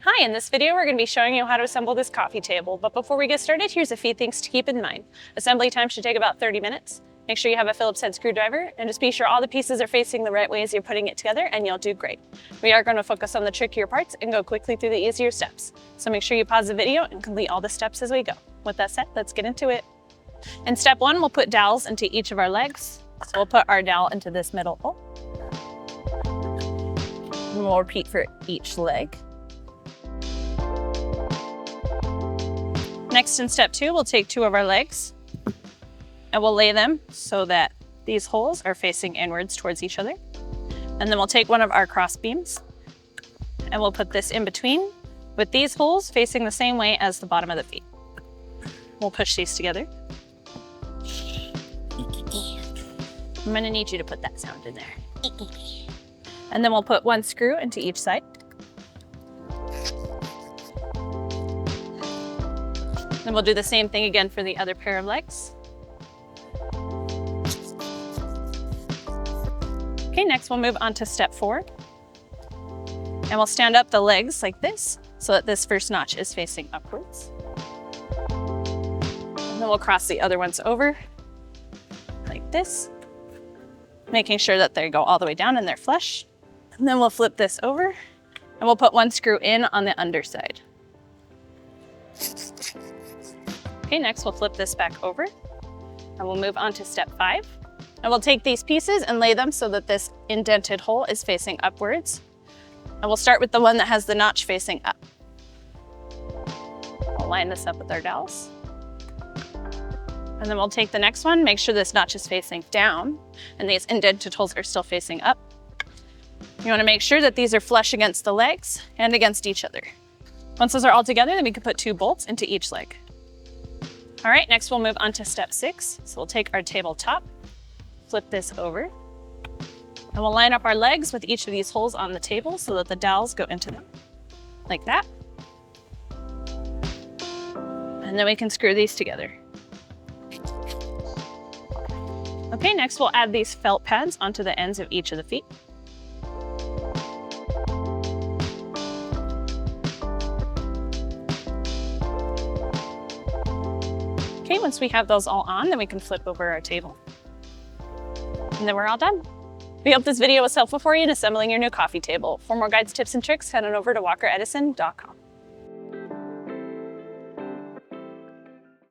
Hi, in this video we're going to be showing you how to assemble this coffee table, but before we get started, here's a few things to keep in mind. Assembly time should take about 30 minutes. Make sure you have a Phillips head screwdriver, and just be sure all the pieces are facing the right way as you're putting it together, and you'll do great. We are going to focus on the trickier parts and go quickly through the easier steps. So make sure you pause the video and complete all the steps as we go. With that said, let's get into it. In step 1, we'll put dowels into each of our legs. So we'll put our dowel into this middle hole. And we'll repeat for each leg. Next, in step 2, we'll take 2 of our legs and we'll lay them so that these holes are facing inwards towards each other. And then we'll take one of our cross beams and we'll put this in between with these holes facing the same way as the bottom of the feet. We'll push these together. I'm gonna need you to put that sound in there. And then we'll put 1 screw into each side. Then we'll do the same thing again for the other pair of legs. Okay, next we'll move on to step 4. And we'll stand up the legs like this so that this first notch is facing upwards. And then we'll cross the other ones over like this, making sure that they go all the way down and they're flush. And then we'll flip this over and we'll put 1 screw in on the underside. Okay, next we'll flip this back over and we'll move on to step 5. And we'll take these pieces and lay them so that this indented hole is facing upwards. And we'll start with the one that has the notch facing up. We'll line this up with our dowels. And then we'll take the next one, make sure this notch is facing down and these indented holes are still facing up. You want to make sure that these are flush against the legs and against each other. Once those are all together, then we can put 2 bolts into each leg. All right, next we'll move on to step 6. So we'll take our tabletop, flip this over, and we'll line up our legs with each of these holes on the table so that the dowels go into them, like that. And then we can screw these together. Okay, next we'll add these felt pads onto the ends of each of the feet. Okay, once we have those all on, then we can flip over our table. And then we're all done. We hope this video was helpful for you in assembling your new coffee table. For more guides, tips, and tricks, head on over to walkeredison.com.